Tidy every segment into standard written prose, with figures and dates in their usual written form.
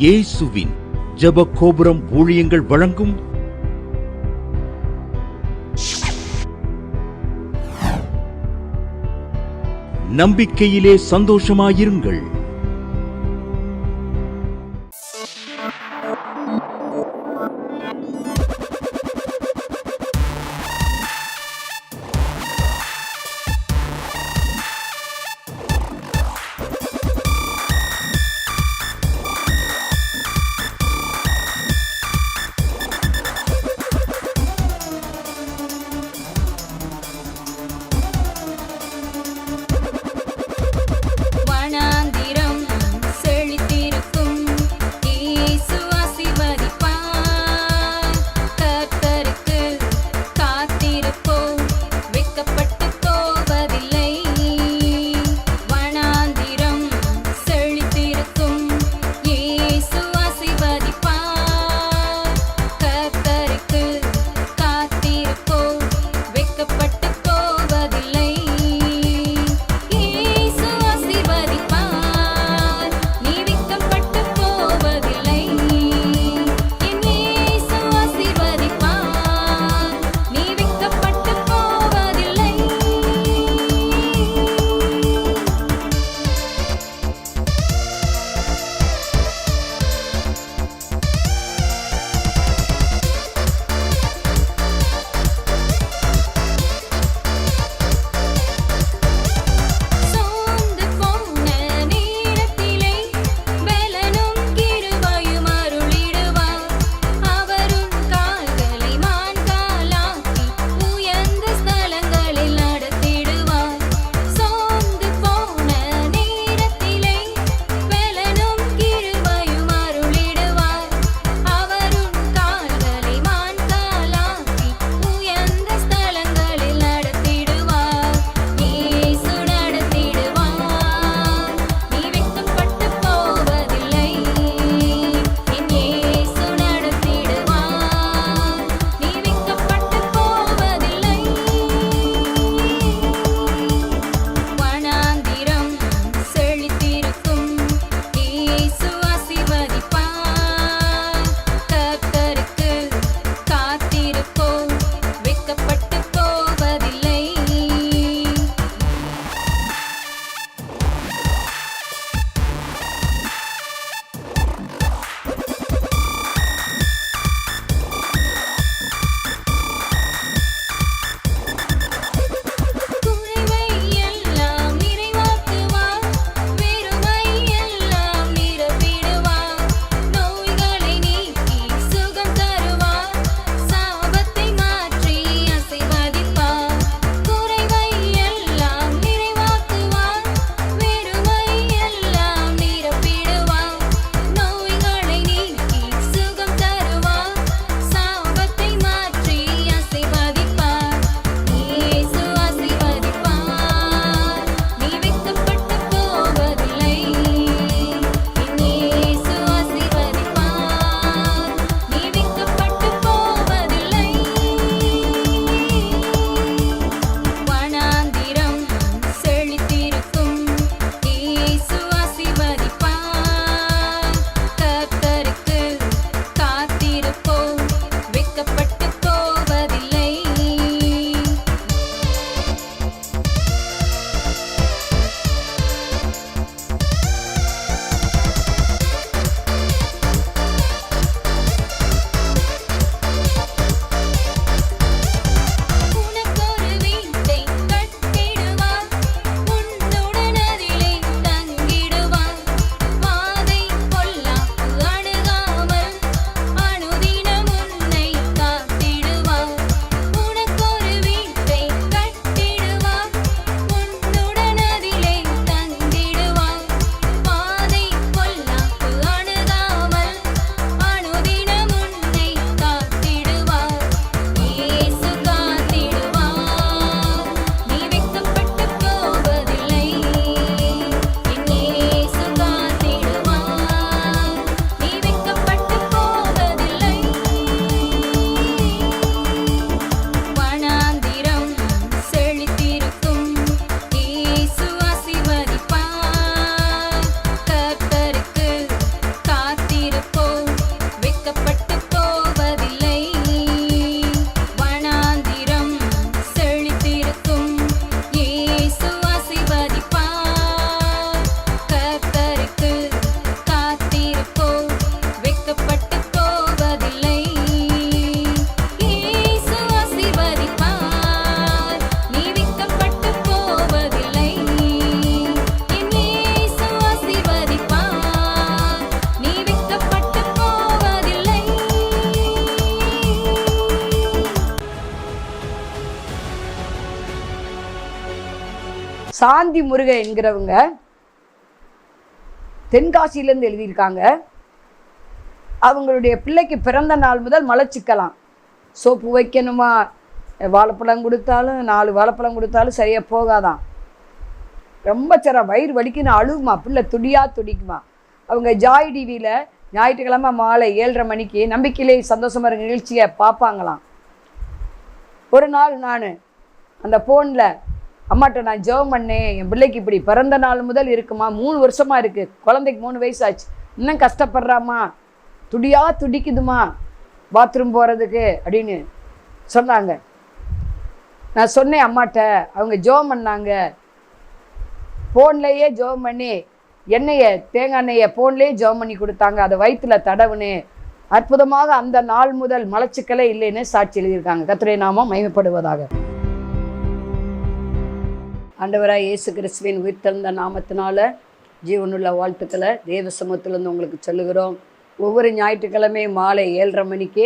இயேசுவின் ஜெப கோபுரம் ஊழியங்கள் வழங்கும் நம்பிக்கையிலே சந்தோஷமாயிருங்கள். வனாந்திரத்தில் சாந்தி முருகன் என்கிறவங்க தென்காசியிலேருந்து எழுதியிருக்காங்க. அவங்களுடைய பிள்ளைக்கு பிறந்த நாள் முதல் மலச்சிக்கலாம். சோப்பு வைக்கணுமா, வாழைப்பழம் கொடுத்தாலும் 4 வாழைப்பழம் கொடுத்தாலும் சரியாக போகாதான். ரொம்ப வயிறு வலிக்குன்னு அழுகுமா, பிள்ளை துடிக்குமா. அவங்க ஜாய் டிவியில் ஞாயிற்றுக்கிழமை மாலை 7:30 மணிக்கு நம்பிக்கையிலே சந்தோஷமாக இருக்க நிகழ்ச்சியை பார்ப்பாங்களாம். ஒரு நாள் நான் அந்த ஃபோனில் அம்மாட்ட நான் ஜெபம் பண்ணேன், என் பிள்ளைக்கு இப்படி பிறந்த நாள் முதல் இருக்குமா, 3 வருஷமாக இருக்குது, குழந்தைக்கு 3 வயசு ஆச்சு, இன்னும் கஷ்டப்படுறாம்மா, துடிக்குதுமா பாத்ரூம் போகிறதுக்கு அப்படின்னு சொன்னாங்க. நான் சொன்னேன் அம்மாட்ட, அவங்க ஜெபம் பண்ணாங்க. ஃபோன்லேயே ஜெபம் பண்ணி தேங்காய் எண்ணெயை ஃபோன்லேயே ஜெபம் பண்ணி கொடுத்தாங்க. அதை வயிற்றுல தடவுனே அற்புதமாக அந்த நாள் முதல் மலச்சிக்கலே இல்லைன்னு சாட்சி எழுதியிருக்காங்க. கர்த்தருடைய நாமம் மகிமைப்படுவதாக. ஆண்டவராய் இயேசு கிறிஸ்துவின் உயிர்த்தெழுந்த நாமத்தினால ஜீவனுள்ள வாழ்த்துக்களை தேவ சமூகத்திலிருந்து உங்களுக்கு சொல்லுகிறோம். ஒவ்வொரு ஞாயிற்றுக்கிழமையும் மாலை 7:30 மணிக்கு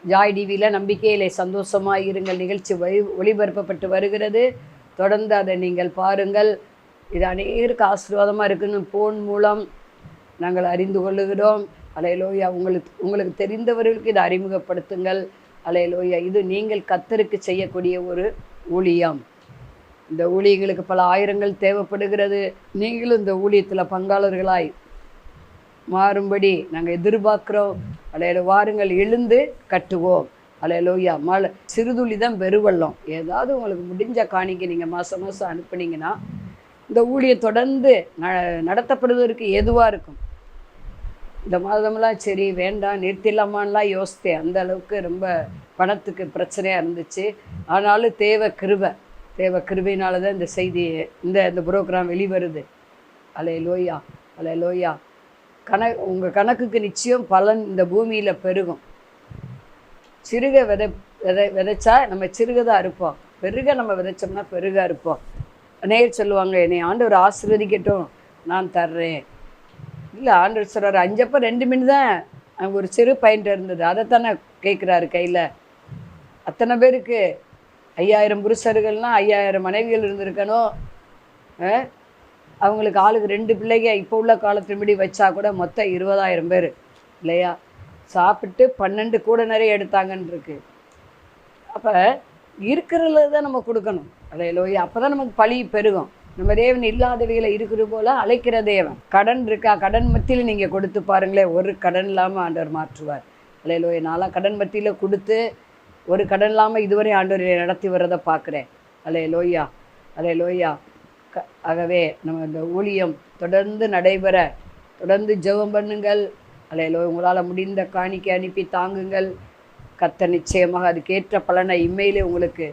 ஜாய் டிவியில் நம்பிக்கையிலே சந்தோஷமாக இருங்கள் நிகழ்ச்சி ஒளிபரப்பப்பட்டு வருகிறது. தொடர்ந்து அதை நீங்கள் பாருங்கள். இது அநேகருக்கு ஆசீர்வாதமாக இருக்குன்னு ஃபோன் மூலம் நாங்கள் அறிந்து கொள்ளுகிறோம். அல்லேலூயா. உங்களுக்கு தெரிந்தவர்களுக்கு இதை அறிமுகப்படுத்துங்கள். அல்லேலூயா. இது நீங்கள் கர்த்தருக்கு செய்யக்கூடிய ஒரு ஊழியம். இந்த ஊழியங்களுக்கு பல ஆயிரங்கள் தேவைப்படுகிறது. நீங்களும் இந்த ஊழியத்தில் பங்காளர்களாய் மாறும்படி நாங்கள் எதிர்பார்க்குறோம். வாருங்கள், எழுந்து கட்டுவோம். அல்லேலூயா. சிறுதுளி தான் பெருவெள்ளம். ஏதாவது உங்களுக்கு முடிஞ்ச காணிக்கை நீங்கள் மாதம் அனுப்புனீங்கன்னா இந்த ஊழியம் தொடர்ந்து நடத்தப்படுவதற்கு எதுவாக இருக்கும். இந்த மாதமெல்லாம் சரி வேண்டாம் நிறுத்திடலாமான்லாம் யோசித்தேன். அந்த அளவுக்கு ரொம்ப பணத்துக்கு பிரச்சனையாக இருந்துச்சு. ஆனாலும் தேவ கிருபையினால தான் இந்த செய்தி இந்த ப்ரோக்ராம் வெளிவருது. அல்லேலூயா. அல்லேலூயா. உங்கள் கணக்குக்கு நிச்சயம் பலன் இந்த பூமியில் பெருகும். சிறுக விதைச்சா நம்ம சிறுகதான் இருப்போம், பெருக நம்ம விதைச்சோம்னா பெருக இருப்போம். நேர் சொல்லுவாங்க, என்னை ஆண்டவர் ஆசீர்வதிக்கட்டும் நான் தர்றேன். இல்லை, ஆண்டவர் சொல்கிறார் 5 அப்போ 2 மீன் தான் ஒரு சிறு பையன்ட்டு இருந்தது, அதைத்தானே கேட்குறாரு கையில். அத்தனை பேருக்கு 5000 புருஷர்கள்னால் 5000 மனைவிகள் இருந்திருக்கணும். அவங்களுக்கு ஆளுக்கு 2 பிள்ளைங்க இப்போ உள்ள காலத்தின்படி வச்சா கூட மொத்தம் 20,000 பேர் இல்லையா? சாப்பிட்டு 12 கூட நிறைய எடுத்தாங்கன்னு இருக்கு. அப்போ இருக்கிறதுல தான் நம்ம கொடுக்கணும். அல்லேலூயா. அப்போ தான் நமக்கு பழி பெருகும். நம்ம தேவன் இல்லாதவைகளை இருக்கிற போல அழைக்கிற தேவன். கடன் இருக்கா, கடன் மத்தியில் நீங்கள் கொடுத்து பாருங்களேன், ஒரு கடன் இல்லாமல் ஆண்டவர் மாற்றுவார். அல்லேலூயா. நான்லாம் கடன் மத்தியில் கொடுத்து ஒரு கடன் இல்லாமல் இதுவரை ஆண்டவர் நடத்தி வர்றதை பார்க்குறேன். அல்லேலூயா. அல்லேலூயா. ஆகவே நம்ம இந்த ஊழியம் தொடர்ந்து நடைபெற தொடர்ந்து ஜெபம் பண்ணுங்கள். அல்லேலூயா. உங்களால் முடிந்த காணிக்கை அனுப்பி தாங்குங்கள். கர்த்தர் நிச்சயமாக அதுக்கேற்ற பலனை இம்மையிலே உங்களுக்கு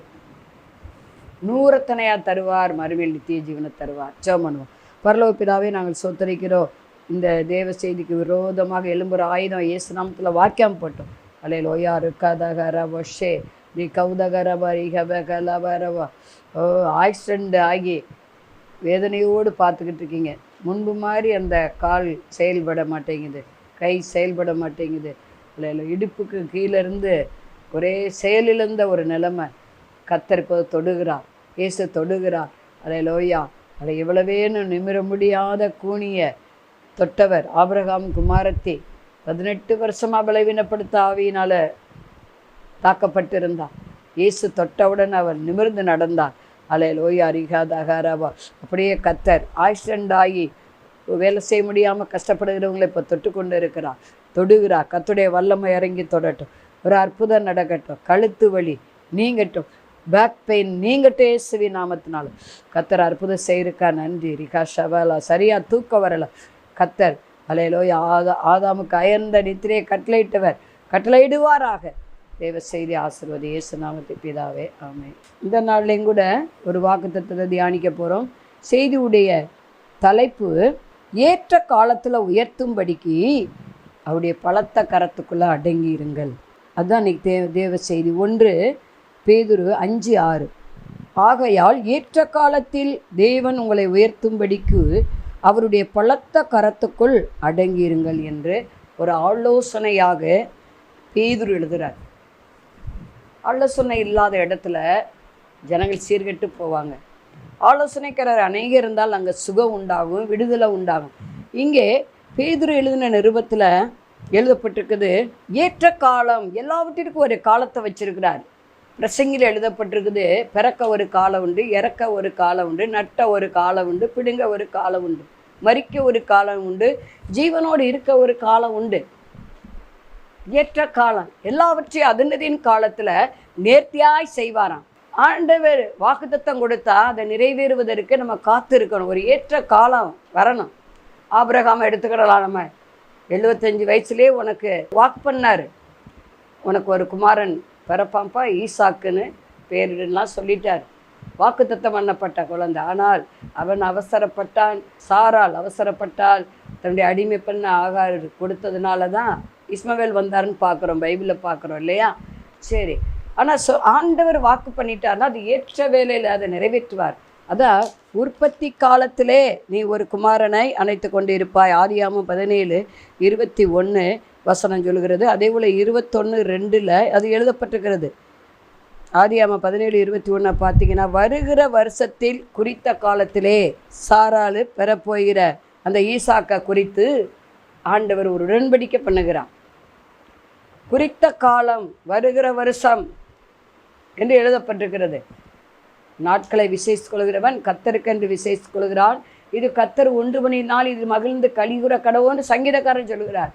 100 தருவார், மறுமையில் நித்திய ஜீவனை தருவார். ஜெபம் பண்ணுவோம். பரலோக பிதாவே, நாங்கள் சோத்தரிக்கிறோம். இந்த தேவ செய்திக்கு விரோதமாக எழும்புற ஆயுதம் இயேசு நாமத்தில் வாக்கியம் போட்டோம். அல்லேலூயா. ருக்கதகர வஷே தி கௌதகரபரிகபகலபரவா. ஆக்சிடெண்ட் ஆகி வேதனையோடு பார்த்துக்கிட்டு இருக்கீங்க. முன்பு மாதிரி அந்த கால் செயல்பட மாட்டேங்குது, கை செயல்பட மாட்டேங்குது. இல்லை, இடுப்புக்கு கீழேருந்து ஒரே செயலிழந்த ஒரு நிலைமை. கர்த்தர் இப்போ தொடுகிறார், இயேசு தொடுகிறார். அல்லேலூயா. அதை எவ்வளவேன்னு நிமிர முடியாத கூனிய தொட்டவர் ஆபிரகாம் குமாரத்தி 18 வருஷமாக பலவீனப்படுத்த ஆவியினால் தாக்கப்பட்டிருந்தார். இயேசு தொட்டவுடன் அவர் நிமிர்ந்து நடந்தார். அல்லேலூயா. ரிகாதகரவா. அப்படியே கர்த்தர் ஆக்சிடெண்ட் ஆகி வேலை செய்ய முடியாமல் கஷ்டப்படுகிறவங்களை இப்போ தொட்டு கொண்டு இருக்கிறார், தொடுகிறார். கர்த்தருடைய வல்லமை இறங்கி தொடட்டும். ஒரு அற்புதம் நடக்கட்டும். கழுத்து வலி நீங்கட்டும், பேக் பெயின் நீங்கட்டும் இயேசுவி நாமத்தினால. கர்த்தர் அற்புதம் செய்யிருக்கா. நன்றி. ரிகா ஷவலா. சரியாக தூக்கம் வரல. கர்த்தர் அல்லேலூயா. ஆதாமுக்கு அயர்ந்த நித்திரையை கட்டளையிடுவாராக. தேவ செய்தி ஆசீர்வாதி இயேசு நாமத்தை பிதாவே, ஆமென். இந்த நாள்லையும் கூட ஒரு வாக்குத்தத்தத்தை தியானிக்க போகிறோம். செய்தியுடைய தலைப்பு ஏற்ற காலத்தில் உயர்த்தும்படிக்கு அவருடைய பலத்த கரத்துக்குள்ளே அடங்கியிருங்கள். அதுதான் இன்னைக்கு தேவ செய்தி. 1 பேதுரு 5:6. ஆகையால் ஏற்ற காலத்தில் தேவன் உங்களை உயர்த்தும்படிக்கு அவருடைய பலத்த கரத்துக்குள் அடங்கியிருங்கள் என்று ஒரு ஆலோசனையாக பேதுரு எழுதுகிறார். ஆலோசனை இல்லாத இடத்துல ஜனங்கள் சீர்கெட்டு போவாங்க. ஆலோசனைக்காரர் அநேகம் இருந்தால் அங்கே சுகம் உண்டாகும், விடுதலை உண்டாகும். இங்கே பேதுரு எழுதின நிருபத்தில் எழுதப்பட்டிருக்குது, ஏற்ற காலம். எல்லாவற்றிற்கும் ஒரு காலத்தை வச்சிருக்கிறார். பிரசங்கில் எழுதப்பட்டிருக்குது, பிறக்க ஒரு காலம் உண்டு, இறக்க ஒரு காலம் உண்டு, நட்ட ஒரு காலம் உண்டு, பிடுங்க ஒரு காலம் உண்டு, மரிக்க ஒரு காலம் உண்டு, ஜீவனோடு இருக்க ஒரு காலம் உண்டு. ஏற்ற காலம். எல்லாவற்றையும் அதனதின் காலத்தில் நேர்த்தியாய் செய்வாராம். ஆண்டவர் வாக்குத்தத்தம் கொடுத்தா அதை நிறைவேறுவதற்கு நம்ம காத்து இருக்கணும். ஒரு ஏற்ற காலம் வரணும். ஆபிரகாமை எடுத்துக்கிடலாம். நம்ம 75 வயசுலேயே உனக்கு வாக்கு பண்ணார், உனக்கு ஒரு குமாரன் பிறப்பாம்பா, ஈசாக்குன்னு பேரிடலாம் சொல்லிட்டார். வாக்குத்தத்தம் பண்ணப்பட்ட குழந்தை. ஆனால் அவன் அவசரப்பட்டான், சாரால் அவசரப்பட்டால், தன்னுடைய அடிமை பண்ண ஆகார் கொடுத்ததுனால தான் இஸ்மவேல் வந்தாருன்னு பார்க்குறோம், பைபிளில் பார்க்குறோம் இல்லையா? சரி, ஆனால் ஆண்டவர் வாக்கு பண்ணிட்டார்னா அது ஏற்ற வேலையில் அதை நிறைவேற்றுவார். அதான் உற்பத்தி காலத்திலே நீ ஒரு குமாரனை அணைத்து கொண்டு இருப்பாய். ஆதியாகமம் 17:21 வசனம் சொல்கிறது. அதே போல் 21:2 அது எழுதப்பட்டிருக்கிறது. ஆதியாகமம் 17:21 பார்த்தீங்கன்னா, வருகிற வருஷத்தில் குறித்த காலத்திலே சாராள் பெறப்போகிற அந்த ஈசாக்கை குறித்து ஆண்டவர் ஒரு உடன்படிக்கை பண்ணுகிறான். குறித்த காலம், வருகிற வருஷம் என்று எழுதப்பட்டிருக்கிறது. நாட்களை விசேஷித்துக்கொள்கிறவன் கர்த்தருக்கென்று விசேஷித்துக்கொள்கிறான். இது கர்த்தர் ஒன்று பண்ணினால் இது மகிழ்ந்து கலிகுற கடவுன்னு சங்கீதக்காரன் சொல்லுகிறார்.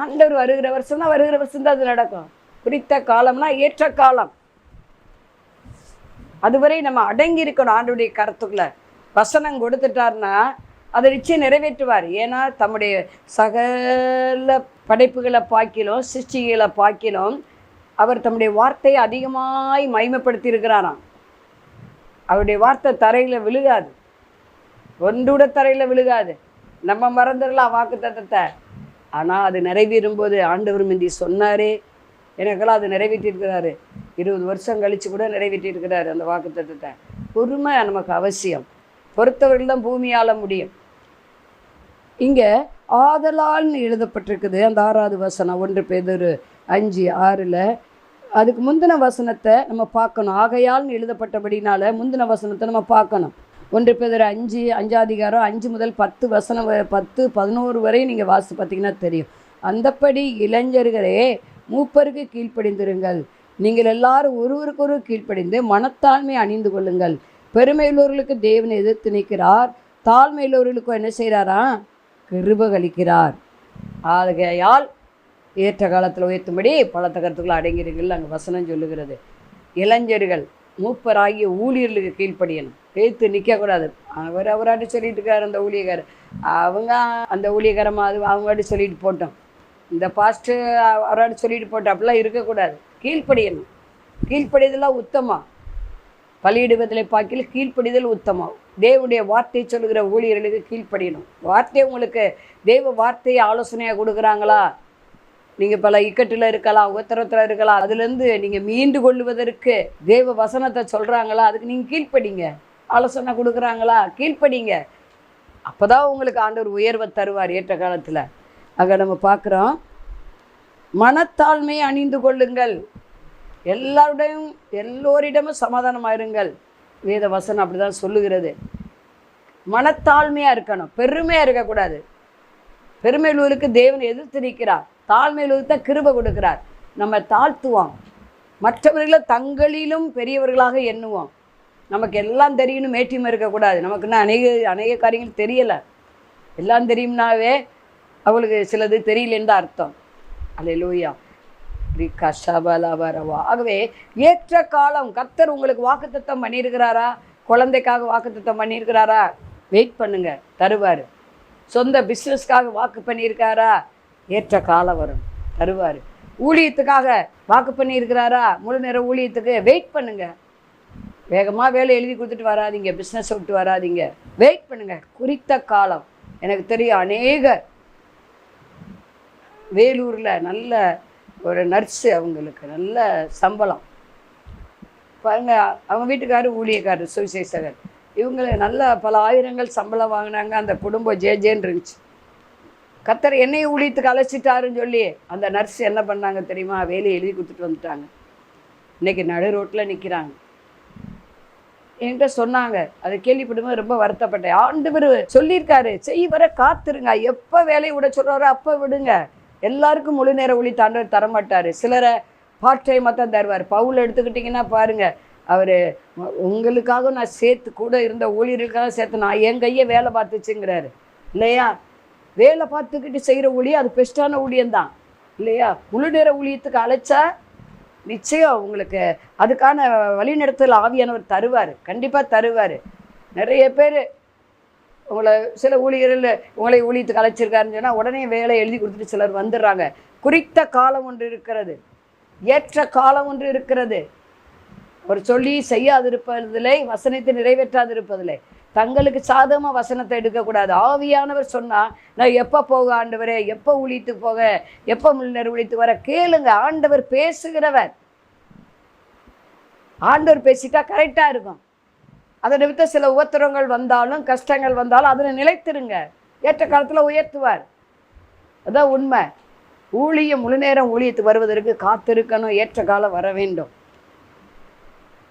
ஆண்டவர் வருகிற வருஷம் தான், வருகிற வருஷம் தான் அது நடக்கும். குறித்த காலம்னா ஏற்ற காலம். அதுவரை நம்ம அடங்கி இருக்கணும் ஆண்டவருடைய கருத்துக்குள்ள. வசனம் கொடுத்துட்டார்னா அதை நிச்சயம் நிறைவேற்றுவார். ஏன்னா தம்முடைய சகல படைப்புகளை பார்க்கிலும் சிருஷ்டிகளை பார்க்கிலும் அவர் தம்முடைய வார்த்தையை அதிகமாய் மகிமைப்படுத்தி இருக்கிறாராம். அவருடைய வார்த்தை தரையில் விழுகாது, ஒன்றுட தரையில் விழுகாது. நம்ம மறந்துடலாம் வாக்கு தத்தத்தை, ஆனால் அது நிறைவேறும்போது ஆண்டவர் முந்தி சொன்னாரே, எனக்கெல்லாம் அது நிறைவேற்றியிருக்கிறாரு. 20 வருஷம் கழித்து கூட நிறைவேற்றியிருக்கிறாரு அந்த வாக்கு தத்தத்தை. பொறுமை நமக்கு அவசியம். பொறுத்தவர்கள் தான் பூமியாள முடியும். இங்கே ஆதலால்னு எழுதப்பட்டிருக்குது. அந்த 6வது வசனம் 1 பேதுரு 5:6. அதுக்கு முந்தின வசனத்தை நம்ம பார்க்கணும். ஆகையால்னு எழுதப்பட்டபடினால முந்தின வசனத்தை நம்ம பார்க்கணும். 1 பேதுரு 5 அதிகாரம் 5 முதல் 10 வசனம் 10-11 வரை நீங்கள் வாசித்து பார்த்தீங்கன்னா தெரியும். அந்தப்படி இளைஞர்களே மூப்பருக்கு கீழ்ப்படிந்திருங்கள். நீங்கள் எல்லாரும் ஒருவருக்கொரு கீழ்ப்படிந்து மனத்தாழ்மை அணிந்து கொள்ளுங்கள். பெருமையுள்ளவர்களுக்கு தேவனை எதிர்த்து நிற்கிறார், தாழ்மையுள்ளவர்களுக்கும் என்ன செய்கிறாரா? கிருபைகளிக்கிறார். ஆகையால் ஏற்ற காலத்தில் உயர்த்தும்படி பலத்த கருத்துக்களை அடங்கிறீர்கள் அங்கே வசனம் சொல்லுகிறது. இளைஞர்கள் மூப்பராகிய ஊழியர்களுக்கு கீழ்ப்படியணும். பேத்து நிற்கக்கூடாது. அவராட்டி சொல்லிட்டு இருக்கார் அந்த ஊழியக்காரர், அவங்க அந்த ஊழியக்காரமாக அது அவங்களாட்டி சொல்லிட்டு போட்டோம், இந்த பாஸ்ட்டு அவராட்டி சொல்லிட்டு போட்டோம், அப்படிலாம் இருக்கக்கூடாது. கீழ்ப்படியணும். கீழ்ப்படிதெல்லாம் உத்தமம். பலியிடுவதில் பார்க்கல கீழ்ப்படிதல் உத்தமம். தேவனுடைய வார்த்தையை சொல்லுகிற ஊழியர்களுக்கு கீழ்ப்படியணும். வார்த்தையை உங்களுக்கு தேவ வார்த்தையை ஆலோசனையாக கொடுக்குறாங்களா? நீங்கள் பல இக்கட்டில் இருக்கலாம், உத்தரத்தில் இருக்கலாம், அதுலேருந்து நீங்கள் மீண்டு கொள்ளுவதற்கு தேவ வசனத்தை சொல்கிறாங்களா? அதுக்கு நீங்கள் கீழ்ப்படிங்க. ஆலோசனை கொடுக்குறாங்களா? கீழ்ப்படிங்க. அப்போ தான் உங்களுக்கு ஆண்டவர் உயர்வை தருவார் ஏற்ற காலத்தில். ஆக நம்ம பார்க்குறோம், மனத்தாழ்மையை அணிந்து கொள்ளுங்கள், எல்லோரிடமும் சமாதானமாயிருங்கள். வேத வசனம் அப்படி தான் சொல்லுகிறது. மனத்தாழ்மையாக இருக்கணும், பெருமையாக இருக்கக்கூடாது. பெருமையுள்ளவருக்கு தேவன் எதிர்த்து நிற்கிறார், தாழ்மையுள்ளவருக்கு தான் கிருபை கொடுக்கிறார். நம்ம தாழ்த்துவோம், மற்றவர்களை தங்களிலும் பெரியவர்களாக எண்ணுவோம். நமக்கு எல்லாம் தெரியணும், மேட்டியமாக இருக்கக்கூடாது. நமக்குன்னா அநேக காரியங்கள் தெரியலை. எல்லாம் தெரியும்னாவே அவளுக்கு சிலது தெரியலன்னு தான் அர்த்தம். அல்லேலூயா. கஷபலவரவா. ஆகவே ஏற்ற காலம் கர்த்தர் உங்களுக்கு வாக்குத்தத்தம் பண்ணியிருக்கிறாரா? குழந்தைக்காக வாக்குத்தத்தம் பண்ணியிருக்கிறாரா? வெயிட் பண்ணுங்க, தருவார். சொந்த பிஸ்னஸ்க்காக வாக்கு பண்ணியிருக்காரா? ஏற்ற காலம் வரும், தருவார். ஊழியத்துக்காக வாக்கு பண்ணியிருக்கிறாரா? முழு நேர ஊழியத்துக்கு வெயிட் பண்ணுங்க. வேகமாக வேலை எழுதி கொடுத்துட்டு வராதிங்க, பிஸ்னஸை விட்டு வராதிங்க, வெயிட் பண்ணுங்க. குறித்த காலம். எனக்கு தெரியும் அநேக வேலூரில் நல்ல ஒரு நர்ஸு, அவங்களுக்கு நல்ல சம்பளம் பாருங்க. அவங்க வீட்டுக்காரர் ஊழியக்காரர், சுவிசேஷகர். இவங்க நல்ல பல ஆயிரங்கள் சம்பளம் வாங்கினாங்க. அந்த குடும்பம் ஜேன்னு இருந்துச்சு. கர்த்தர் என்னையும் ஊழியத்துக்கு அழைச்சிட்டாருன்னு சொல்லி அந்த நர்ஸ் என்ன பண்ணாங்க தெரியுமா? வேலையை எழுதி கொடுத்துட்டு வந்துட்டாங்க. இன்றைக்கி நடு ரோட்டில் நிற்கிறாங்க. என்கிட்ட சொன்னாங்க. அதை கேள்விப்படும்போது ரொம்ப வருத்தப்பட்டேன். ஆண்டவர் சொல்லியிருக்காரு, செய்வர காத்துருங்க, எப்போ வேலையை விட சொல்கிறாரோ அப்போ விடுங்க. எல்லாருக்கும் முழு நேர ஊழியத்தை ஆண்டவர் தரமாட்டார், சிலரை பார்ட் டைமாக தான் தருவார். பவுல் எடுத்துக்கிட்டிங்கன்னா பாருங்கள், அவர் உங்களுக்காக நான் சேர்த்து கூட இருந்த ஊழியர்களுக்காக சேர்த்து நான் என் கையை வேலை பார்த்துச்சுங்கிறாரு இல்லையா? வேலை பார்த்துக்கிட்டு செய்கிற ஊழியம் அது பெஸ்ட்டான ஊழியம்தான் இல்லையா? முழு நேர ஊழியத்துக்கு அழைச்சா நிச்சயம் உங்களுக்கு அதுக்கான வழிநடத்தல் ஆவியானவர் தருவார், கண்டிப்பாக தருவார். நிறைய பேர் உங்களை சில ஊழியர்கள் உங்களை ஊழியத்துக்கு அழைச்சிருக்காருன்னு சொன்னால் உடனே வேலை எழுதி கொடுத்துட்டு சிலர் வந்துடுறாங்க. குறித்த காலம் ஒன்று இருக்கிறது, ஏற்ற காலம் ஒன்று இருக்கிறது. அவர் சொல்லி செய்யாதிருப்பதில்லை, வசனத்தை நிறைவேற்றாதிருப்பதில்லை. தங்களுக்கு சாதகமாக வசனத்தை எடுக்கக்கூடாது. ஆவியானவர் சொன்னால் நான் எப்போ போக ஆண்டவரே, எப்போ ஊழியத்துக்கு போக, எப்போ முன்னர் ஊழியத்துக்கு வர கேளுங்க. ஆண்டவர் பேசுகிறவர், ஆண்டவர் பேசிட்டா கரெக்டாக இருக்கும். அதை நிமித்த சில உபத்திரங்கள் வந்தாலும் கஷ்டங்கள் வந்தாலும் அதில் நிலைத்திருங்க, ஏற்ற காலத்தில் உயர்த்துவார். அதான் உண்மை. ஊழியம் முழு நேரம் ஊழியத்துக்கு வருவதற்கு காத்திருக்கணும், ஏற்ற காலம் வர வேண்டும்.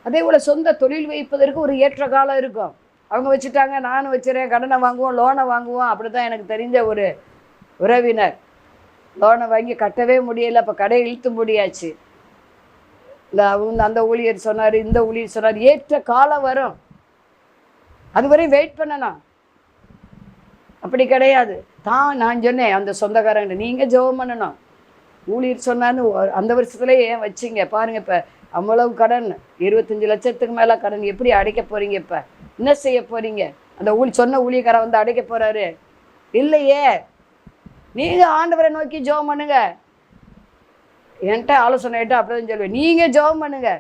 அதே போல் சொந்த தொழில் வைப்பதற்கு ஒரு ஏற்ற காலம் இருக்கும். அவங்க வச்சுட்டாங்க, நானும் வச்சுறேன், கடனை வாங்குவோம், லோனை வாங்குவோம். அப்படி தான் எனக்கு தெரிஞ்ச ஒரு உறவினர் லோனை வாங்கி கட்டவே முடியலை. அப்போ கடையை இழுத்து முடியாச்சு. இல்லை அவங்க அந்த ஊழியர் சொன்னார், இந்த ஊழியர் சொன்னார், ஏற்ற காலம் வரும், அதுவரை வெயிட் பண்ணணும். அப்படி கிடையாது. நான் சொன்னேன் அந்த சொந்தக்காரங்க, நீங்கள் ஜெபம் பண்ணணும். ஊழியர் சொன்னான்னு அந்த வருஷத்துலேயே ஏன் வச்சிங்க பாருங்கள். இப்போ அவ்வளவு கடன், 25 லட்சத்துக்கு மேலே கடன், எப்படி அடைக்க போகிறீங்க? இப்போ என்ன செய்ய போகிறீங்க? அந்த சொன்ன ஊழியக்காரன் வந்து அடைக்க போகிறாரு இல்லையே. நீங்கள் ஆண்டவரை நோக்கி ஜெபம் பண்ணுங்க. என்கிட்ட ஆலோசனை கேட்டால் அப்படி தான் சொல்லுவேன். நீங்கள் ஜெபம் பண்ணுங்க,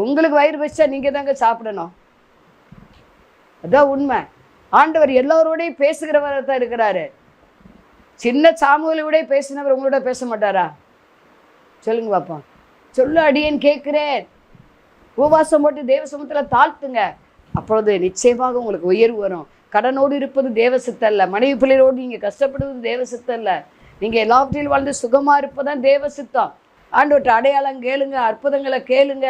உங்களுக்கு வயிறு வச்சா நீங்கள் தாங்க சாப்பிடணும். அதான் உண்மை. ஆண்டவர் எல்லோரோடையும் பேசுகிறவராக தான் இருக்கிறாரு. சின்ன சாமுவேலோட பேசினவர் உங்களோட பேச மாட்டாரா? சொல்லுங்க பாப்பா. சொல்லு அடியேன் கேட்குறேன். உபவாசம் போட்டு தேவ சமூகத்தில் தாழ்த்துங்க, அப்பொழுது நிச்சயமாக உங்களுக்கு உயர்வு வரும். கடனோடு இருப்பது தேவ சித்தம் அல்ல, மனைவி பிள்ளைகளோடு நீங்கள் கஷ்டப்படுவது தேவ சித்தம் இல்லை, நீங்கள் எல்லாவற்றிலும் வாழ்ந்து சுகமாக இருப்பதான் தேவ சித்தம். ஆண்டவர்கிட்ட அடையாளம் கேளுங்க, அற்புதங்களை கேளுங்க.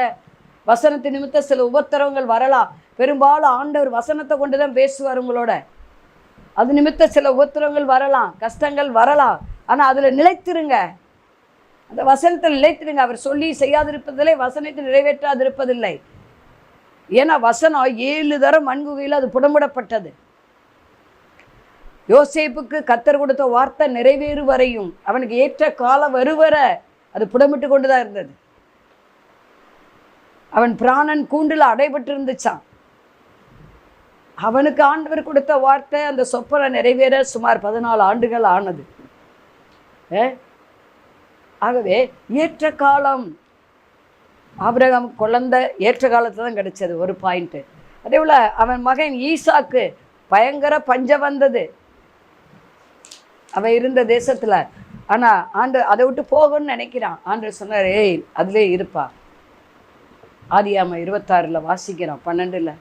வசனத்து நிமித்த சில உபத்திரவங்கள் வரலாம், பெரும்பாலும் ஆண்டவர் வசனத்தை கொண்டு தான் பேசுவார் உங்களோட. அது நிமித்த சில உபத்திரவங்கள் வரலாம், கஷ்டங்கள் வரலாம், ஆனால் அதில் நிலைத்திருங்க, அந்த வசனத்தில் நிலைத்திருங்க. அவர் சொல்லி செய்யாதிருப்பதில்லை, வசனத்தை நிறைவேற்றாதிருப்பதில்லை. ஏன்னா வசனம் 7 தரம் மண்குகையில் அது புடமிடப்பட்டது. யோசேப்புக்கு கர்த்தர் கொடுத்த வார்த்தை நிறைவேறு வரையும், அவனுக்கு ஏற்ற காலம் வருவர அது புடமிட்டு கொண்டு தான் இருந்தது. அவன் பிராணன் கூண்டில் அடைபட்டு இருந்துச்சான். அவனுக்கு ஆண்டவர் கொடுத்த வார்த்தை அந்த சொப்பனை நிறைவேற சுமார் 14 ஆண்டுகள் ஆனது. ஆகவே ஏற்ற காலம் ஆபிரகாம் குழந்தை ஏற்ற காலத்தில் தான் கிடைச்சது. ஒரு பாயிண்ட்டு. அதே போல் அவன் மகன் ஈசாக்கு பயங்கர பஞ்சம் வந்தது அவன் இருந்த தேசத்தில். ஆனால் ஆண்டு அதை விட்டு போகணும்னு நினைக்கிறான். ஆண்டு சொன்னார், ஏய் அதிலே இருப்பா. ஆதியாகமம் 26 வாசிக்கிறான், 12.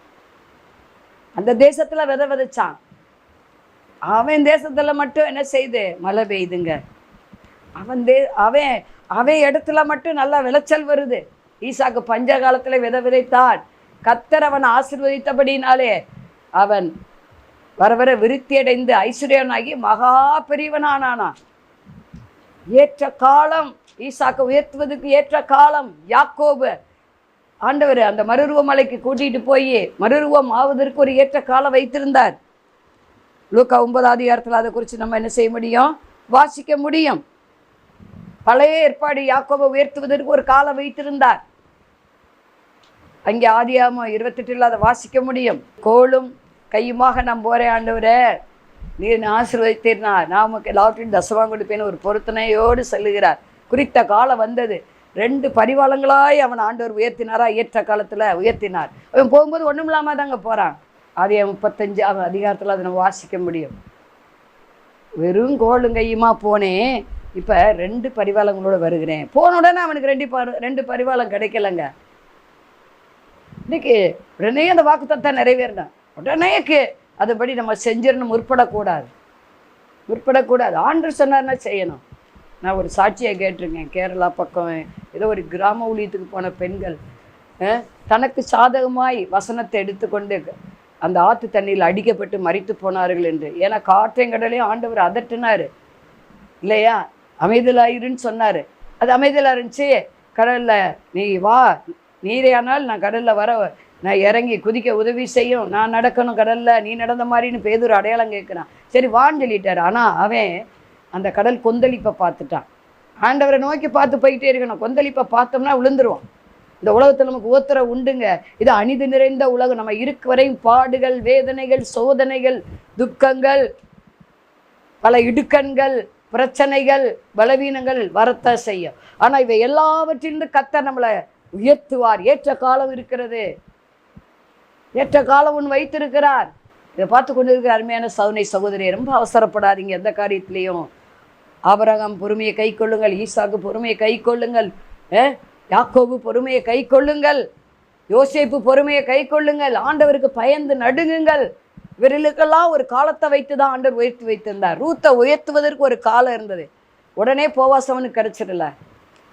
அந்த தேசத்தில் விதை விதைச்சான். அவன் தேசத்தில் மட்டும் என்ன செய்து மழை பெய்யுதுங்க. அவன் இடத்துல மட்டும் நல்லா விளைச்சல் வருது. ஈசாக்கு பஞ்ச காலத்தில் விதை விதைத்தான். கர்த்தர் அவன் ஆசீர்வதித்தபடினாலே அவன் வர வர விருத்தியடைந்து ஐஸ்வர்யனாகி மகா பெரியவனானான். ஏற்ற காலம், ஈசாக்கு உயர்த்துவதற்கு ஏற்ற காலம். யாக்கோபு ஆண்டவர் அந்த மறுரூப மலைக்கு கூட்டிகிட்டு போய் மறுரூபம் ஆவதற்கு ஒரு ஏற்ற காலம் வைத்திருந்தார். லூக்கா 9 அதிகாரத்தில் அதை குறித்து நம்ம என்ன செய்ய முடியும்? வாசிக்க முடியும். பழைய ஏற்பாடு யாக்கோபை உயர்த்துவதற்கு ஒரு காலம் வைத்திருந்தார். அங்கே ஆதியாகமம் 28 அதை வாசிக்க முடியும். கோலும் கையுமாக நான் போகிறேன் ஆண்டவரே, நீர் ஆசீர்வதித்தீர்னா நான் உமக்கு எல்லாவற்றையும் தசமாக கொடுப்பேன்னு ஒரு பொருத்தனையோடு சொல்லுகிறார். குறித்த காலம் வந்தது. 2 பரிவாளங்களாய் அவன் ஆண்டவர் உயர்த்தினாரா? ஏற்ற காலத்தில் உயர்த்தினார். அவன் போகும்போது ஒன்றும் இல்லாமல் தாங்க போகிறான். ஆதியாகமம் 35 அதிகாரத்தில் அதை நம்ம வாசிக்க முடியும். வெறும் கோலும் கையுமா போனேன், இப்போ 2 பரிவாளங்களோடு வருகிறேன். போன உடனே அவனுக்கு 2 பரிவாளம் கிடைக்கலங்க. இன்னைக்கு உடனே அந்த வாக்குத்தத்தம் நிறைவேறினான். உடனேக்கு அதுபடி நம்ம செஞ்சிடணும், முற்படக்கூடாது. ஆண்டவர் சொன்னார்னா செய்யணும். நான் ஒரு சாட்சியை கேட்டிருக்கேன். கேரளா பக்கம் ஏதோ ஒரு கிராம ஊழியத்துக்கு போன பெண்கள் தனக்கு சாதகமாய் வசனத்தை எடுத்துக்கொண்டு அந்த ஆற்று தண்ணியில் அடிக்கப்பட்டு மரித்து போனார்கள் என்று. ஏன்னா காற்றையும் கடலையும் ஆண்டவர் அதட்டினார் இல்லையா, அமைதலாயிருன்னு சொன்னார். அது அமைதலாக இருந்துச்சு. கடலில் நீ வா, நீரே ஆனால் நான் கடலில் வர, நான் இறங்கி குதிக்க உதவி செய்யும், நான் நடக்கணும் கடலில், நீ நடந்த மாதிரின்னு பேதுரு அடையாளம் கேட்குறான். சரி வான்னு சொல்லிட்டார். ஆனால் அவன் அந்த கடல் கொந்தளிப்பை பார்த்துட்டான். ஆண்டவரை நோக்கி பார்த்து போயிட்டே இருக்கணும். கொந்தளிப்பை பார்த்தோம்னா விழுந்துருவோம். இந்த உலகத்தில் நமக்கு உத்தரவு உண்டுங்க. இது அநீதி நிறைந்த உலகம். நம்ம இருக்க வரையும் பாடுகள், வேதனைகள், சோதனைகள், துக்கங்கள், பல இடுக்கண்கள், பிரச்சனைகள், பலவீனங்கள் வரத்தான் செய்யும். ஆனால் இவை எல்லாவற்றிலிருந்து கர்த்தர் நம்மளை உயர்த்துவார். ஏற்ற காலம் இருக்கிறது, ஏற்ற காலம் ஒன்று வைத்திருக்கிறார். இதை பார்த்து கொண்டு இருக்கிற அருமையான சகோதரி சகோதரியை ரொம்ப அவசரப்படாதீங்க எந்த காரியத்திலையும். ஆபிரகாம் பொறுமையை கை கொள்ளுங்கள், ஈசாக்கு பொறுமையை கை கொள்ளுங்கள், யாக்கோபு பொறுமையை கை கொள்ளுங்கள், யோசேப்பு பொறுமையை கை கொள்ளுங்கள், ஆண்டவருக்கு பயந்து நடுங்குங்கள். இவர்களுக்கெல்லாம் ஒரு காலத்தை வைத்து தான் ஆண்டவர் உயர்த்தி வைத்திருந்தார். ரூத்தை உயர்த்துவதற்கு ஒரு காலம் இருந்தது. உடனே போவாசவனுக்கு கிடைச்சிடல.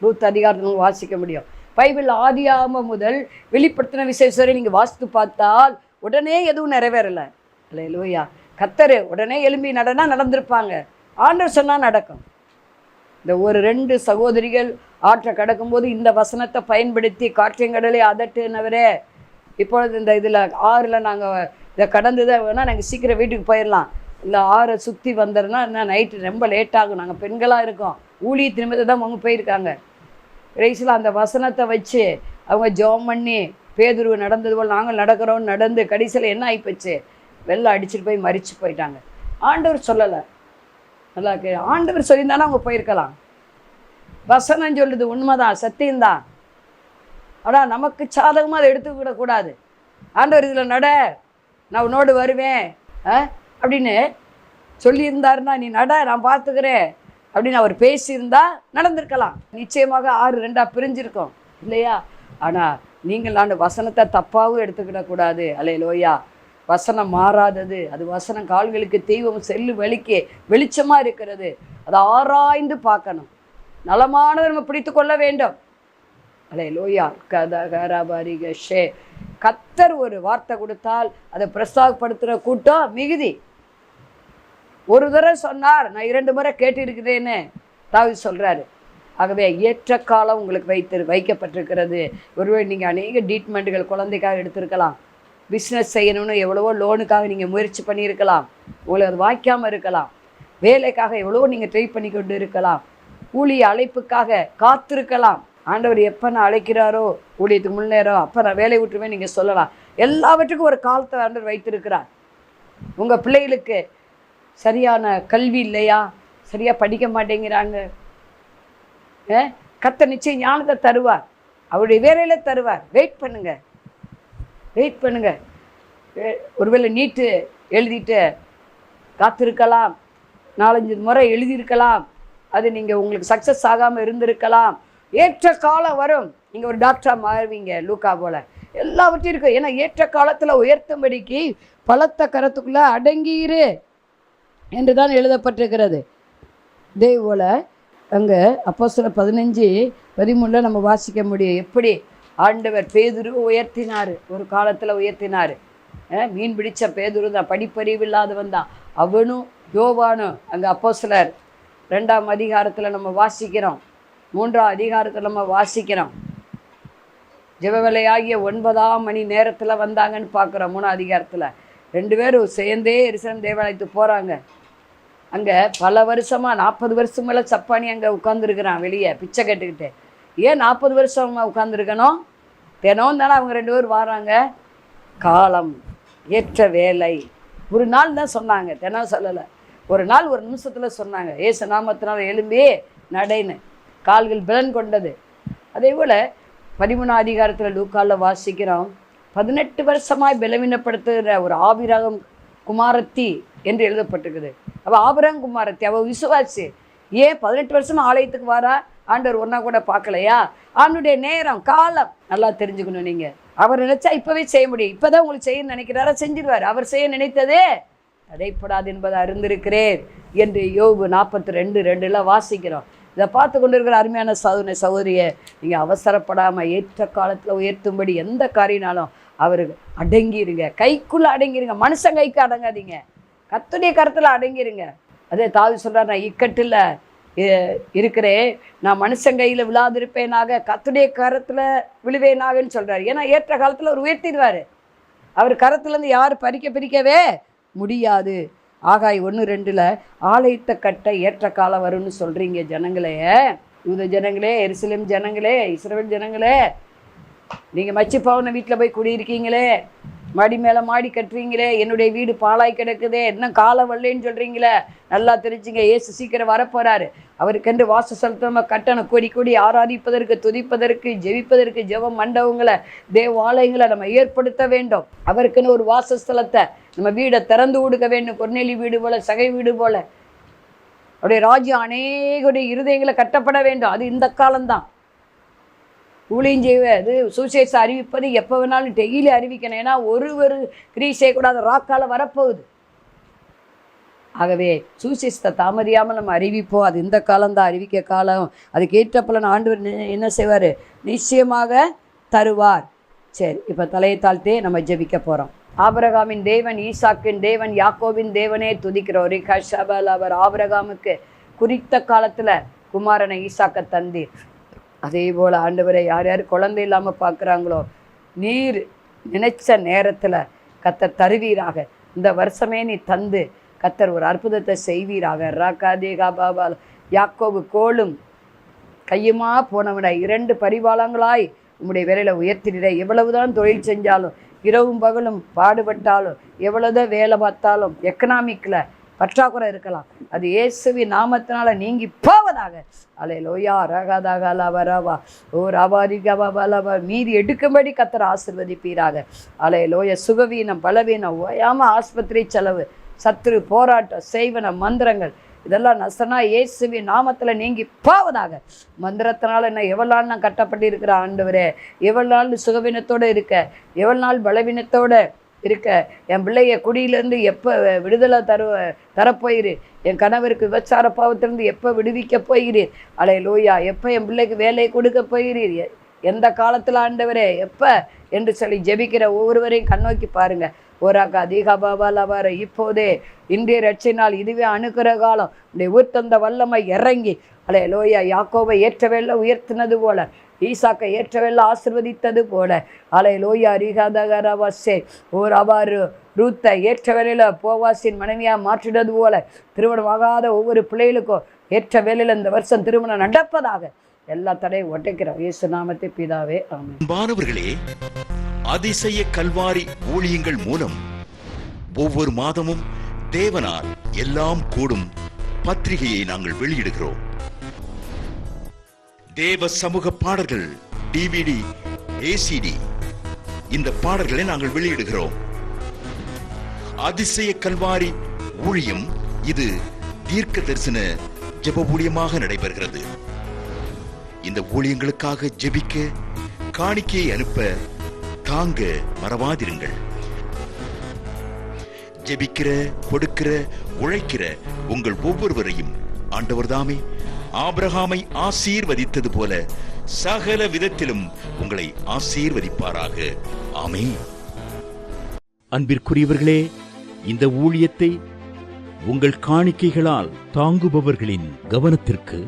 ரூத் அதிகாரத்தில் வாசிக்க முடியும். பைபிள் ஆதியாகமம் முதல் வெளிப்படுத்தின விசேஷரை நீங்கள் வாசித்து பார்த்தால் உடனே எதுவும் நிறைவேறலை. அல்லேலூயா. கர்த்தர் உடனே எழும்பி நடந்திருப்பாங்க. ஆண்டவர் சொன்னால் நடக்கும். இந்த ஒரு 2 சகோதரிகள் ஆற்றை கடக்கும்போது இந்த வசனத்தை பயன்படுத்தி காற்றியங்கடலை அதட்டுனவரே, இப்பொழுது இந்த இதில் ஆறில் நாங்கள் இதை கடந்துதான் வேணால் நாங்கள் சீக்கிரம் வீட்டுக்கு போயிடலாம், இல்லை ஆறை சுற்றி வந்துடுனா இன்னும் நைட்டு ரொம்ப லேட்டாகும், நாங்கள் பெண்களாக இருக்கோம், ஊழிய திரும்பத்தை தான் அவங்க போயிருக்காங்க. கடைசியில் அந்த வசனத்தை வச்சு அவங்க ஜெபம் பண்ணி பேதுருவு நடந்தது போல் நாங்கள் நடக்கிறோன்னு நடந்து கடைசியில் என்ன ஆகிப்போச்சு, வெள்ளம் அடிச்சுட்டு போய் மரிச்சு போயிட்டாங்க. ஆண்டவர் சொல்லலை. நல்லா ஆண்டவர் சொல்லியிருந்தானே அவங்க போயிருக்கலாம். வசனம் சொல்லுது உண்மைதான், சத்தியம்தான். ஆனால் நமக்கு சாதகமாக அதை எடுத்துக்கிடக்கூடாது. ஆண்டவர் இதில் நட, நான் உன்னோடு வருவேன் அப்படின்னு சொல்லியிருந்தாருன்னா, நீ நட நான் பார்த்துக்கிறேன் அப்படின்னு அவர் பேசியிருந்தா நடந்திருக்கலாம். நிச்சயமாக 6-2 பிரிஞ்சிருக்கோம் இல்லையா. ஆனால் நீங்கள் அந்த வசனத்தை தப்பாகவும் எடுத்துக்கிடக்கூடாது. அல்லேலூயா. வசனம் மாறாதது. அது வசனம் கால்களுக்கு தெய்வம், செல்லு வலிக்கு வெளிச்சமாக இருக்கிறது. அதை ஆராய்ந்து பார்க்கணும். நலமானதை நம்ம பிடித்து கொள்ள வேண்டும். அல்லேலூயா. கதகரபரிகஷே. கர்த்தர் ஒரு வார்த்தை கொடுத்தால் அதை பிரஸ்தாகப்படுத்துகிற கூட்டம் மிகுதி. ஒரு தடவை சொன்னார், நான் 2 முறை கேட்டிருக்கிறேன்னு தாவீது சொல்கிறாரு. ஆகவே ஏற்ற காலம் உங்களுக்கு வைக்கப்பட்டிருக்கிறது. ஒருவேளை நீங்கள் அநேக ட்ரீட்மெண்ட்டுகள் குழந்தைக்காக எடுத்திருக்கலாம், பிஸ்னஸ் செய்யணும்னு எவ்வளவோ லோனுக்காக நீங்கள் முயற்சி பண்ணியிருக்கலாம், உங்களுக்கு அது வாய்க்காமல் இருக்கலாம், வேலைக்காக எவ்வளவோ நீங்கள் ட்ரை பண்ணி கொண்டு இருக்கலாம், ஊழிய அழைப்புக்காக காத்திருக்கலாம். ஆண்டவர் எப்போ நான் அழைக்கிறாரோ ஊழியத்துக்கு முன்னேறோ அப்போ நான் வேலை விட்டுருவேன் நீங்கள் சொல்லலாம். எல்லாவற்றுக்கும் ஒரு காலத்தை ஆண்டவர் வைத்திருக்கிறார். உங்கள் பிள்ளைகளுக்கு சரியான கல்வி இல்லையா, சரியாக படிக்க மாட்டேங்கிறாங்க, கர்த்தர் நிச்சயம் ஞானத்தை தருவார், அவருடைய வேலையில் தருவார். வெயிட் பண்ணுங்க. ஒருவேளை நீட்டு எழுதிட்டு காத்திருக்கலாம், 4-5 முறை எழுதியிருக்கலாம், அது நீங்கள் உங்களுக்கு சக்ஸஸ் ஆகாமல் இருந்திருக்கலாம். ஏற்ற காலம் வரும், நீங்கள் ஒரு டாக்டராக மாறுவீங்க லூக்கா போல். எல்லாவற்றையும் இருக்கும். ஏன்னா ஏற்ற காலத்தில் உயர்த்தும்படிக்கு பலத்த கரத்துக்குள்ளே அடங்கியிரு என்று தான் எழுதப்பட்டிருக்கிறது. இதே போல் அங்கே அப்போஸ்தலர் 15-13 நம்ம வாசிக்க முடியும். எப்படி ஆண்டவர் பேதுருவை உயர்த்தினார், ஒரு காலத்தில் உயர்த்தினார். மீன் பிடிச்ச பேதுரு தான், படிப்பறிவு இல்லாதவன் தான் அவனும் யோவானும். அங்கே அப்போஸ்தலர் 2ஆம் அதிகாரத்தில் நம்ம வாசிக்கிறோம், 3ஆம் அதிகாரத்தில் நம்ம வாசிக்கிறோம். ஜெபவேளையாகிய 9ஆம் மணி நேரத்தில் வந்தாங்கன்னு பார்க்குறோம். 3ஆம் அதிகாரத்தில் 2 பேரும் சேர்ந்தே எருசலேம் தேவாலயத்துக்கு போகிறாங்க. அங்கே பல வருஷமாக 40 வருஷம் மேலே சப்பானி அங்கே உட்காந்துருக்குறான் வெளியே பிச்சை கேட்டுக்கிட்டு. ஏன் 40 வருஷமாக உட்காந்துருக்கணும்? தினம் தானே அவங்க 2 பேரும் வராங்க. காலம், ஏற்ற வேலை. ஒரு நாள் தான் சொன்னாங்க, தினம் சொல்லலை. ஒரு நாள் 1 நிமிஷத்தில் சொன்னாங்க, ஏசு நாமத்தினால் எழும்பி நடைன்னு. கால்கள் பலன் கொண்டது. அதே போல் 13ஆம் அதிகாரத்தில் லூக்காவில் வாசிக்கிறோம், 18 வருஷமாய் பலவீனப்படுத்துகிற ஒரு ஆபிரகாம் குமாரத்தி என்று எழுதப்பட்டிருக்குது. அவள் ஆபிரகாம் குமாரத்தி, அவள் விசுவாசி. ஏன் 18 வருஷமாக ஆலயத்துக்கு வாரா? ஆண்டவர் ஒன்றா கூட பார்க்கலையா? ஆண்டுடைய நேரம், காலம் நல்லா தெரிஞ்சுக்கணும். நீங்கள் அவர் நினைச்சா இப்போவே செய்ய முடியும். இப்போ தான் உங்களுக்கு செய்ய நினைக்கிறாரா, செஞ்சிருவார். அவர் செய்ய நினைத்ததே தடைப்படாது என்பதை அறிந்திருக்கிறேன் என்று யோபு 42:2 வாசிக்கிறோம். இதை பார்த்து கொண்டு இருக்கிற அருமையான சகோதரியை நீங்கள் அவசரப்படாமல் ஏற்ற காலத்தில் உயர்த்தும்படி எந்த காரியனாலும் அவருக்கு அடங்கிருங்க, கைக்குள்ளே அடங்கிருங்க. மனுஷன் கைக்கு அடங்காதீங்க, கர்த்தருடைய கருத்தில் அடங்கிருங்க. அதே தாவீது சொல்கிறார், நான் இக்கட்டில் இருக்கிறேன், நான் மனுஷன் கையில் விழாதிருப்பேனாக, கர்த்தருடைய கரத்தில் விழுவேனாகன்னு சொல்கிறார். ஏன்னா ஏற்ற காலத்தில் அவர் உயர்த்திடுவார். அவர் கரத்துலேருந்து யார் பிரிக்கவே முடியாது. ஆகாய் 1:2 ஆலயத்தை கட்ட ஏற்ற காலம் வரும்னு சொல்கிறீங்க ஜனங்களே, யூத ஜனங்களே, எருசலேம் ஜனங்களே, இஸ்ரவேல் ஜனங்களே. நீங்கள் மச்சிப்பாவன வீட்டில் போய் குடியிருக்கீங்களே, மாடி மேலே மாடி கட்டுறீங்களே, என்னுடைய வீடு பாழாய் கிடக்குதே, இன்னும் காலம் வரலன்னு சொல்கிறீங்களே, நல்லா தெரிஞ்சுங்க, ஏசு சீக்கிரம் வரப்போகிறாரு. அவருக்கென்று வாசஸ்தலத்தை கட்டணம், கொடி ஆராதிப்பதற்கு, துதிப்பதற்கு, ஜெபிப்பதற்கு ஜெப மண்டபங்களை, தேவாலயங்களை நம்ம ஏற்படுத்த வேண்டும். அவருக்குன்னு ஒரு வாசஸ்தலத்தை நம்ம வீடை திறந்து கொடுக்க வேண்டும். கொர்நேலி வீடு போல, சகை வீடு போல அவருடைய ராஜ்யம் அநேகருடைய இருதயங்களை கட்டப்பட வேண்டும். அது இந்த காலம்தான். ஊழியம் செய்வது, சுவிசேஷம் அறிவிப்பது எப்போ வேணாலும் டெய்லி அறிவிக்கணும். ஏன்னா ஒரு கிரியை செய்யக்கூடாத ராக்கால வரப்போகுது. ஆகவே சுவிசேஷத்தை தாமதியாமல் நம்ம அறிவிப்போம். அது இந்த காலம்தான், அறிவிக்க காலம். அதுக்கு ஏற்ற பலன் ஆண்டவர் என்ன செய்வார்? நிச்சயமாக தருவார். சரி, இப்போ தலையை தாழ்த்தே நம்ம ஜெபிக்க போகிறோம். ஆபிரகாமின் தேவன், ஈசாக்கின் தேவன், யாக்கோபின் தேவனே துதிக்கிறோம். அவர் ஆபிரகாமுக்கு குறித்த காலத்தில் குமாரனை ஈசாக்க தந்தீர். அதே போல் ஆண்டவரை யார் யார் குழந்தை இல்லாமல் பார்க்குறாங்களோ, நீர் நினைச்ச நேரத்தில் கர்த்தர் தருவீராக. இந்த வருஷமே நீ தந்து கர்த்தர் ஒரு அற்புதத்தை செய்வீராக. ராக்காதேகா பாபா யாக்கோபு கோலும் கையுமா போனவிட 2 பரிவாளங்களாய் உம்முடைய வேலையில் உயர்த்திட. எவ்வளவுதான் தொழில் செஞ்சாலும், இரவும் பகலும் பாடுபட்டாலும், எவ்வளோதான் வேலை பார்த்தாலும், எக்கனாமிக்கில் பற்றாக்குறை இருக்கலாம், அது இயேசுவின் நாமத்தினால நீங்கி போவதாக. அல்லேலூயா. ரகதகலவரவா ஓ ரபாரிகபலவ மீதி எடுக்கும்படி கர்த்தர் ஆசீர்வதிப்பீராக. அல்லேலூயா. சுகவீனம், பலவீனம், ஓயாமல் ஆஸ்பத்திரி செலவு, சத்துரு போராட்டம், செய்வன மந்திரங்கள், இதெல்லாம் நசனா இயேசுவின் நாமத்தில் நீங்கி போவதாக. மந்திரத்தினால என்ன எவ்வளோ நாள் நான் கட்டப்பட்டு இருக்கிற ஆண்டவரே, எவ்வளோ நாள் சுகவீனத்தோடு இருக்க, எவ்வளோ நாள் பலவீனத்தோடு இருக்க, என் பிள்ளைய குடியிலேருந்து எப்போ விடுதலை தரப்போயிரு, என் கணவருக்கு விபச்சார பாவத்திலிருந்து எப்போ விடுவிக்க போகிறீர். அல்லேலூயா. எப்போ என் பிள்ளைக்கு வேலையை கொடுக்க போகிறீர், எந்த காலத்தில் ஆண்டவரே, எப்போ என்று சொல்லி ஜெபிக்கிற ஒவ்வொருவரையும் கண்ணோக்கி பாருங்கள். ஓராக்கா அதிகாபாபால இப்போதே இன்றைய ரட்சினால் இதுவே அணுகிற காலம். உடைய உயிர்த்தந்த வல்லமை இறங்கி அல்லேலூயா. யாக்கோபை ஏற்றவேளை உயர்த்தினது போல, ஈசாக்கை ஏற்றவேளை ஆசிர்வதித்தது போல, அல்லேலூயா. ரிகாதகரவசே ஓர் அவாறு ரூத்தை ஏற்ற வேலையில் போவாசின் மனைவியாக மாற்றினது போல, திருமணம் ஆகாத ஒவ்வொரு பிள்ளைகளுக்கும் ஏற்ற வேலையில் இந்த வருஷம் திருமணம் நடப்பதாக. எல்லா தடையும் ஒட்டைக்கிறோம் இயேசு நாமத்தை பிதாவே, ஆமென். மாணவர்களே, அதிசய கல்வாரி ஊழியங்கள் மூலம் ஒவ்வொரு மாதமும் தேவனால் எல்லாம் கூடும் பத்திரிகையை நாங்கள் வெளியிடுகிறோம். தேவ சமூக பாடல்கள் DVD, ACD இந்த பாடல்களை நாங்கள் வெளியிடுகிறோம். அதிசய கல்வாரி ஊழியம் இது தீர்க்க தரிசன ஜெப ஊழியமாக நடைபெறுகிறது. இந்த ஊழியங்களுக்காக ஜெபிக்க, காணிக்கையை அனுப்ப தாங்க மறவாதிருங்கள். ஜெபிக்கிற, கொடுக்கிற, உழைக்கிற உங்கள் ஒவ்வொருவரையும் ஆண்டவர் தாமே ஆபிரகாமை ஆசீர்வதித்தது போல சகல விதத்திலும் உங்களை ஆசீர்வதிப்பாராக. ஆமென். அன்பிற்குரியவர்களே, இந்த ஊழியத்தை உங்கள் காணிக்கைகளால் தாங்குபவர்களின் கவனத்திற்கு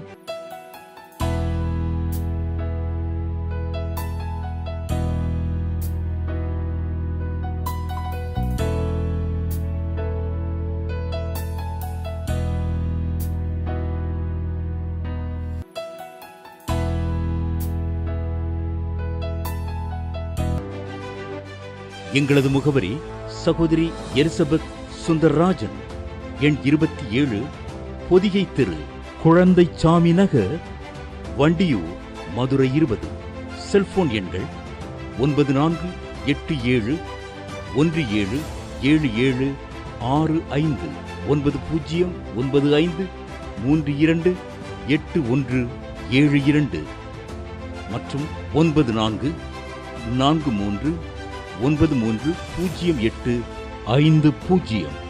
எங்களது முகவரி சகோதரி எலிசபெத் சுந்தர்ராஜன், எண் 27, பொதிகை தெரு, குழந்தைச்சாமி நகர், வண்டியூர், மதுரை 20. செல்போன் எண்கள் 9484177765 9095328172 மற்றும் 9443930850.